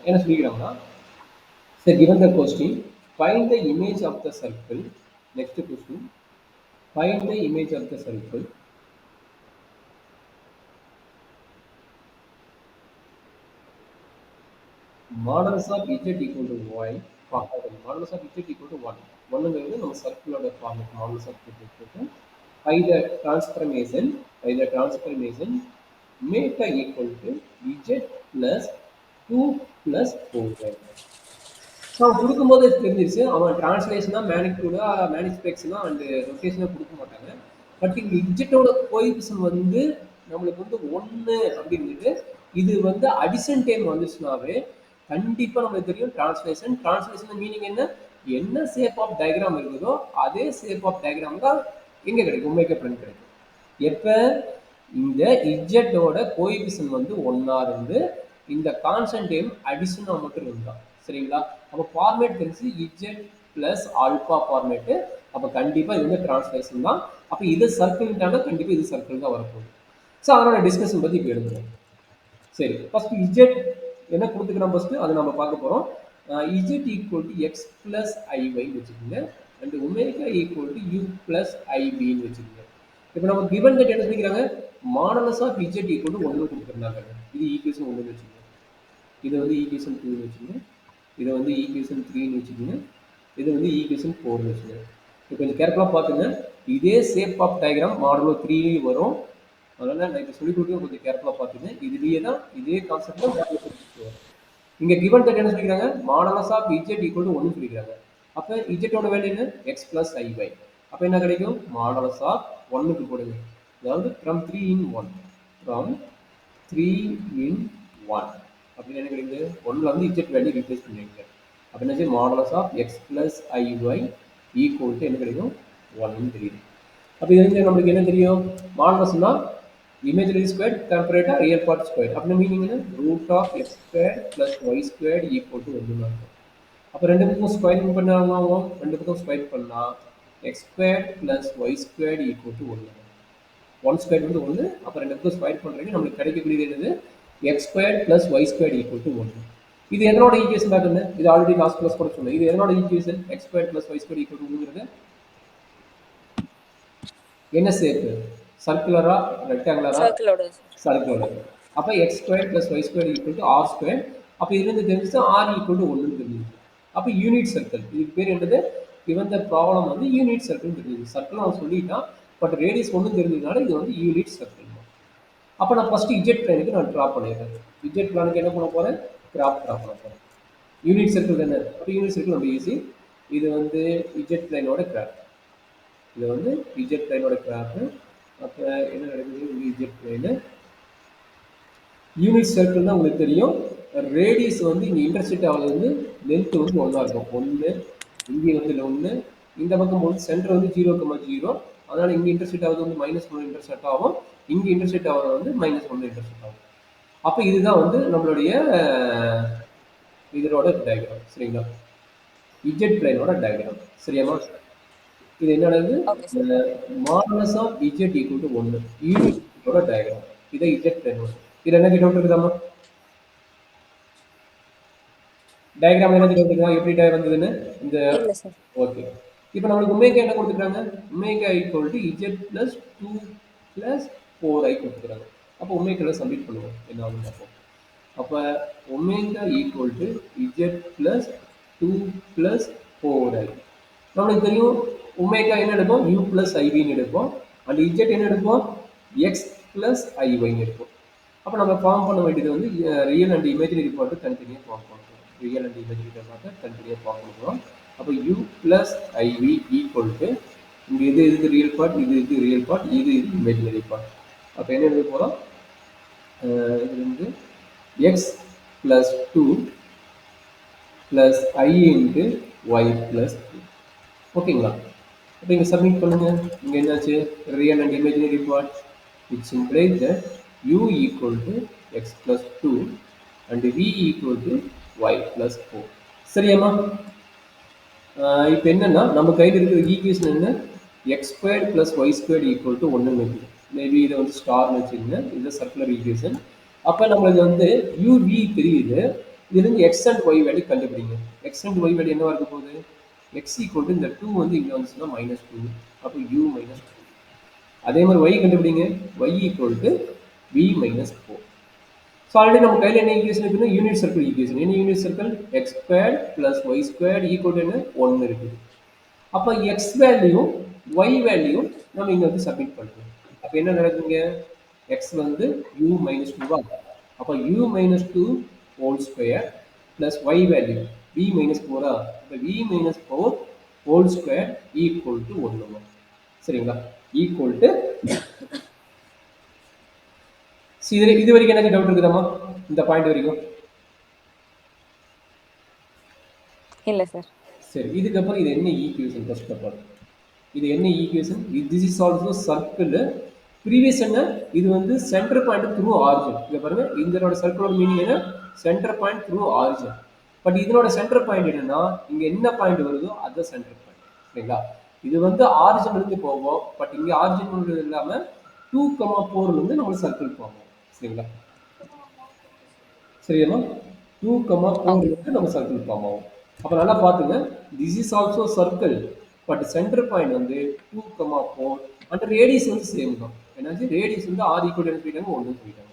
என்ன சொல்லிக்கிறாங்கன்னா, so given the question, find the image of the circle. Next question, find the image of the circle. Modulus of z equal to y. Modulus of z equal to 1. 1ங்கிறது நம்ம சர்க்கிளோட format modulus of z equal to by the transformation make equal to z plus 2 plus 4y. So அவன் கொடுக்கும்போது தெரிஞ்சிருச்சு அவன் டிரான்ஸ்லேஷனா மேனிக்யூடா மேனிஸ்பெக்ஷனா and ரொட்டேஷனா கொடுக்க மாட்டாங்க. But இங்க இஜெட்டோட coefficient வந்து நம்மளுக்கு வந்து 1 அப்படின்னுட்டு இது வந்து அடிஷன் டைம் வந்துச்சுனாவே கண்டிப்பா நமக்கு தெரியும் டிரான்ஸ்லேஷன் மீனிங் என்ன, என்ன ஷேப் ஆஃப் டயக்ராம் இருக்குதோ அதே ஷேப் ஆஃப் டயக்ராம் தான் எங்க கிடைக்கும், உண்மைக்கு பிரிண்ட் கிடைக்கும். எப்ப இந்த இஜெட்டோட கோஎஃபிஷியன்ட் வந்து 1 இருந்து இந்த கான்ஸ்டன்ட் டைம் அடிஷனா மட்டும் இருந்தா சரிங்களா. அப்போ ஃபார்மேட் தெரிஞ்சு இஜெட் பிளஸ் ஆல்பா ஃபார்மேட்டு. அப்போ கண்டிப்பா இது வந்து டிரான்ஸ்லேஷன் தான். அப்போ இது சர்க்கிள்ட்டானா கண்டிப்பா இது சர்க்கிள் தான் வரப்போகுது. ஸோ அதனோட டிஸ்கஷன் பத்தி இப்போ எடுக்கிறோம். சரி, ஃபர்ஸ்ட் இஜெட் என்ன கொடுத்துக்கிறோம் ஃபர்ஸ்ட் அதை நம்ம பார்க்க போறோம். Z equal to x plus ஐஒய்னு வச்சுக்கோங்க. And omega equal to u plus ஐபின்னு வச்சுக்கோங்க. இப்போ நம்ம கிவன் தட் என்ன சொல்லிக்கிறாங்க, modulus of Z equal to 1 கொடுத்துருந்தாங்க. இது ஈக்குவேஷன் 1 வச்சுக்கோங்க. இது வந்து ஈக்குவேஷன் 2 வச்சுக்கோங்க. இதை வந்து ஈக்குவேஷன் 3ன்னு வச்சுக்கோங்க. இது வந்து ஈக்குவேஷன் 4ன்னு வச்சுக்கோங்க. இப்போ கொஞ்சம் கேர்ஃபுல்லாக பார்த்துங்க. இதே ஷேப் ஆஃப் டயக்ராம் மாடலோ 3 வரும். அதனால நான் இப்போ சொல்லி கொடுத்து கொஞ்சம் கேர்ஃபுல்லாக பார்த்துங்க. இதுலேயே தான் இதே கான்செப்ட் வரும். இங்கே கிவன் தட் என்ன சொல்லிக்கிறாங்க, modulus of Z equal to 1 சொல்லிக்கிறாங்க. அப்போ இஜெட்டோட வேல்யூ என்ன, எக்ஸ் பிளஸ் ஐஒய். அப்போ என்ன கிடைக்கும், மாடலஸ் ஆஃப் 1க்கு போடுங்க. அதாவது ஃப்ரம் 3 in 1 ஃப்ரம் 3 in 1 அப்படின்னு என்ன கிடைக்குது, 1ல வந்து இஜெட் வேல்யூ ரீப்ளேஸ் பண்ணிருக்கீங்க. அப்போ என்ன செய்யும், modulus of x plus i y equal to என்ன கிடைக்கும், 1ன்னு தெரியுது. அப்போ இது நம்மளுக்கு என்ன தெரியும், மாடலஸ்னா imaginary squared comparator real part squared. அப்படின்னா மீனிங் என்ன, root of x square plus y square equal to 1 இருக்கும். அப்போ ரெண்டு பக்கம் ஸ்கொயர் பண்ணாலும் ரெண்டு பக்கம் ஸ்கொயர் பண்ணா x square plus y square equal to 1. 1 square வந்து 1. அப்போ ரெண்டு பக்கம் ஸ்கொயர் பண்ணுறீங்க, நம்மளுக்கு கிடைக்கக்கூடியது என்னது, x square plus y square equal to 1. இது எதனோட ஈக்குவேஷன் பார்க்கணும், இது ஆல்ரெடி லாஸ்ட் கிளாஸ் கூட சொன்னேன். இது எதனோட equation, x square plus y square equal to 1ங்கிறது என்ன ஷேப், சர்க்குலரா ரெக்டாங்குலரா, சர்க்குலர். அப்போ x square plus y square equal to r square. அப்போ இதுலேருந்து தெரிஞ்சு ஆர் ஈக்குவல் டு 1ன்னு தெரிஞ்சுது. அப்போ யூனிட் சர்க்கிள், இதுக்கு பேர் என்னது, இவன் ப்ராப்ளம் வந்து யூனிட் சர்க்கிள் தெரிஞ்சுது. சர்க்கிள் அவன் சொல்லிட்டான், பட் ரேடியஸ் ஒன்றும் தெரிஞ்சதுனால இது வந்து யூனிட் சர்க்கிள். அப்போ நான் ஃபர்ஸ்ட் இஜெட் பிளானுக்கு நான் ட்ரா பண்ணிடுறேன். இஜெட் பிளானுக்கு என்ன பண்ண போறேன், கிராஃப் ட்ரா பண்ண போறேன். யூனிட் சர்க்கிள் தானே, அப்போ யூனிட் சர்க்கிள் ரொம்ப ஈஸி. இது வந்து இஜெட் பிளானோட கிராஃப், இது வந்து இஜெட் பிளைனோட கிராஃப். அப்போ என்ன நடக்குது, இது இஜெட் பிளைனு. யூனிட் சர்க்கிள்னா உங்களுக்கு தெரியும், ரேடியஸ் வந்து இங்கே இன்டர்செக்ட் ஆகுது வந்து லென்த் வந்து 1 இருக்கும். 1 இங்கே வந்து 1, இந்த பக்கம் வந்து சென்டர் வந்து 0,0. அதனால இங்கே இன்டர்செக்ட் ஆகுது வந்து -1 இன்டர்செக்ட் ஆகும், இங்கே இன்டர்செக்ட் ஆகுது வந்து -1 இன்டர்செக்ட் ஆகும். அப்போ இதுதான் வந்து நம்மளுடைய இதனோட டயக்ராம். சரிங்களா, இஜெட் பிளைனோட டயக்ராம். சரியாமா, இது என்னது, modulus of Z equal to 1 யூனிட்டோட டயக்ராம். இதை இஜெட் பிளைன். இது என்ன டவுட் இருக்குதாமா, டயக்ராம் என்ன டவுட் இருக்குதா, எப்படி டயர் வந்ததுன்னு இந்த. ஓகே, இப்போ நம்மளுக்கு ஒமேகா என்ன கொடுத்துருக்காங்க, omega equal to z plus 2 plus 4i கொடுத்துருக்காங்க. அப்போ ஒமேகால சப்மிட் பண்ணுவோம் என்ன ஆகுதுன்னு பார்ப்போம். அப்போ omega equal to z plus 2 plus 4i. நம்மளுக்கு தெரியும் ஒமேகா என்ன எடுப்போம், u பிளஸ் ஐவின்னு எடுப்போம். அண்ட் இஜெட் என்ன எடுப்போம், எக்ஸ் பிளஸ் ஐஒய்னு எடுப்போம். அப்போ நம்ம ஃபார்ம் பண்ண வேண்டியது வந்து ரியல் அண்ட் இமேஜினரி பார்ட்டு தனித்தனியாக ஃபார்ம் பண்ணுறோம். ரியல் அண்ட் இமேஜினரி பார்ட்டு தனித்தனியாக ஃபார்ம் பண்ணுறோம். அப்போ u plus i v equal to இங்கே இது ரியல் பார்ட், இது ரியல் பார்ட், இது இமேஜினரி பார்ட். அப்போ என்ன எழுத போகிறோம், இது வந்து x plus 2 plus i into y plus 2. ஓகேங்களா, இப்போ இங்கே சப்மிட் பண்ணுங்க. இங்கே என்னாச்சு, real and imaginary part. It's implies that u equal to x plus 2 and v equal to y plus 4. சரியாமா, இப்போ என்னன்னா நம்ம கையில் இருக்கிற ஈக்குவேஷன் என்ன, x square plus y square equal to 1 இருக்குது. மேபி இதை வந்து ஸ்டார்னு வச்சுக்கோங்க, இது சர்க்குலர் ஈக்குவேஷன். அப்போ நம்மளுக்கு வந்து uv தெரியுது, இதுலேருந்து எக்ஸ் அண்ட் ஒய் வேல்யூ கண்டுபிடிங்க. எக்ஸ் அண்ட் ஒய் வேல்யூ என்னவா இருக்க போகுது? எக்ஸ் ஈக்குவல் டு இந்த 2 வந்து இங்கே வந்துச்சுன்னா -2. அப்போ u -2. அதே மாதிரி y கண்டுபிடிங்க. y equal to v -4. So already நம்ம கையில் என்ன ஈக்குவேஷன் இருக்குன்னா யூனிட் சர்க்கிள் ஈக்குவேஷன். என்ன unit circle? X square plus y square equal to என்ன? 1 இருக்குது. அப்போ எக்ஸ் வேல்யூ ஒய் வேல்யூ நம்ம இங்கே வந்து சப்மிட் பண்ணுறோம். அப்போ என்ன நடக்குங்க? எக்ஸ் வந்து u -2வா? அப்போ u -2 whole square plus y value v -4ஆ? அப்போ v -4 whole square equal to 1. சரிங்களா? ஈக்குவல் டு இது வரைக்கும் எனக்கு டவுட் இருக்குதாம்மா? இந்த பாயிண்ட் வரைக்கும் இல்ல சார். சரி, இதுக்கப்புறம் இது என்ன ஈக்குவேஷன்? ஃபர்ஸ்ட் ஆஃப் ஆல் இது என்ன equation? This is also circle. Previous என்ன? இது வந்து சென்டர் பாயிண்ட் த்ரூ ஆரிஜின். இங்க பாருங்க, இதனோட சர்க்கிளோட மீனிங் என்ன? Centre point through origin. But இதனோட சென்டர் பாயிண்ட் என்னன்னா, இங்க என்ன பாயிண்ட் வருதோ அது சென்டர் பாயிண்ட். சரிங்களா? இது வந்து ஆரிஜின் இருந்து போவோம். பட் இங்க ஆரிஜின் இல்லாம 2,4 இருந்து நம்ம சர்க்கிள் போவோம். சரிங்களா? சரியா? 2,4 இருந்து நம்ம சர்க்கிள் ஃபார்ம் ஆகும். அப்போ நல்லா பார்த்துங்க, this is also circle. But centre point வந்து 2,4 அண்ட் ரேடியஸ் வந்து சேம் தான். என்னாச்சு? ரேடியஸ் வந்து ஆர் ஈக்குவல் சொல்லிட்டாங்க, 1 சொல்லிட்டாங்க.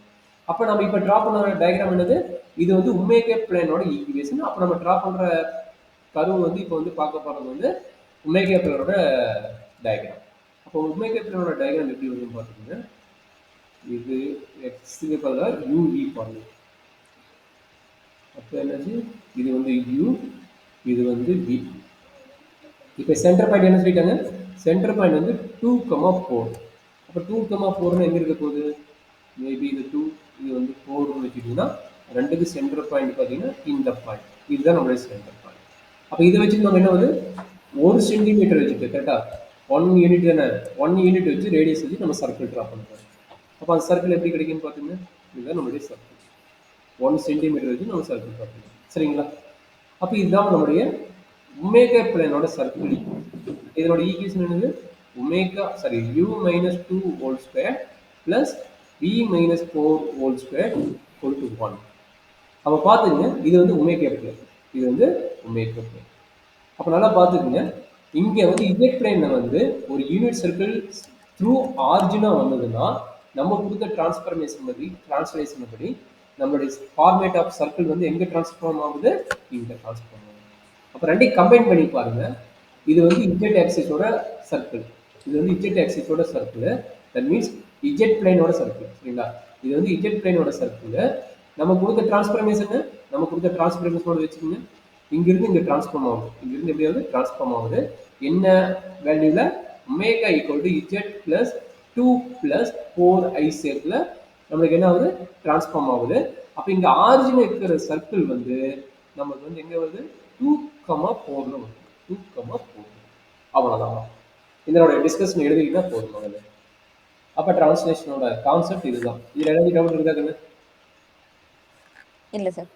அப்போ நம்ம இப்போ ட்ரா பண்ண டயக்ராம் என்னது? இது வந்து ஒமேகா பிளேனோட ஈக்குவேஷன். அப்போ நம்ம ட்ரா பண்ற கர்வ் வந்து இப்போ வந்து பார்க்க போறது வந்து ஒமேகா பிளேனோட டயக்ராம். அப்போ ஒமேகா பிளேனோட டயக்ராம் எப்படி வருதுன்னு பார்த்துக்கோங்க. இது எக்ஸுக்கு பதிலாக யூவி பாருங்க. அப்போ என்னது? இது வந்து u, இது வந்து v. இப்போ சென்டர் பாயிண்ட் என்ன சொல்லிட்டாங்க? சென்டர் பாயிண்ட் வந்து 2,4. அப்போ 2,4 எங்க இருக்க போகுது? மேபி இது 2, இது வந்து 4 வச்சுட்டீங்கன்னா ரெண்டுக்கு சென்டர் பாயிண்ட் பார்த்தீங்கன்னா இந்த பாயிண்ட். இதுதான் நம்மளுடைய சென்டர் பாயிண்ட். அப்போ இதை வச்சு நம்ம என்ன வந்து 1 சென்டிமீட்டர் வச்சுட்டு கரெக்டா 1 யூனிட் தானே, 1 யூனிட் வச்சு ரேடியஸ் வச்சு நம்ம சர்க்கிள் ட்ரா பண்ணுறோம். அப்போ அந்த சர்க்கிள் எப்படி கிடைக்குன்னு பார்த்தீங்கன்னா இதுதான் நம்மளுடைய சர்க்கிள். 1 சென்டிமீட்டர் வச்சு நம்ம சர்க்கிள் பார்க்கணும். சரிங்களா? அப்போ இதுதான் நம்முடைய ஒமேகா பிளேனோட சர்க்கிள். இதனோட ஈக்குவேஷன் என்னது? Omega sorry u -2 whole square plus v -4 whole square equal to 1. அப்போ பார்த்துங்க, இது வந்து ஒமேகா பிளேன், இது வந்து ஒமேகா பிளேன். அப்போ நல்லா பார்த்துக்குங்க, இங்கே வந்து இஜெட் பிளேனில் வந்து ஒரு யூனிட் சர்க்கிள் த்ரூ ஆரிஜினாக வந்ததுன்னா நம்ம கொடுத்த டிரான்ஸ்லேஷன் படி நம்மளுடைய ஃபார்மேட் ஆஃப் சர்க்கிள் வந்து எங்கே டிரான்ஸ்ஃபார்ம் ஆகுது? இங்கே டிரான்ஸ்ஃபார்ம் ஆகுது. அப்போ ரெண்டையும் கம்பைன் பண்ணி பாருங்க. இது வந்து இஜெட் ஆக்சிஸோட சர்க்கிள், இது வந்து இஜெட் ஆக்சிஸோட சர்க்கிள். தட் மீன்ஸ் இஜெட் பிளேனோட சர்க்கிள். சரிங்களா? இது வந்து இஜெட் பிளேனோட சர்க்கிள். நம்ம கொடுத்த டிரான்ஸ்ஃபர்மேஷனோட வச்சுக்கோங்க. இங்கிருந்து இங்கே டிரான்ஸ்ஃபார்ம் ஆகுது. இங்கிருந்து எப்படியாவது டிரான்ஸ்ஃபார்ம் ஆகுது. என்ன வேல்யூல? Omega equal to z plus 2 plus 4i சேர்த்துல நம்மளுக்கு என்ன ஆகுது? டிரான்ஸ்ஃபார்ம் ஆகுது. அப்போ இங்கே ஆரிஜின் இருக்கிற சர்க்கிள் வந்து நமக்கு வந்து எங்கே வருது? 2,4 வருது. 2,4 அவ்வளோதான். இதனோட டிஸ்கஷன் எழுதிக்கிட்டா போதும் முதல்ல. அப்போ டிரான்ஸ்லேஷனோட கான்செப்ட் இதுதான். இதில் எழுதி டவுட் இருக்கா? இல்ல சார்.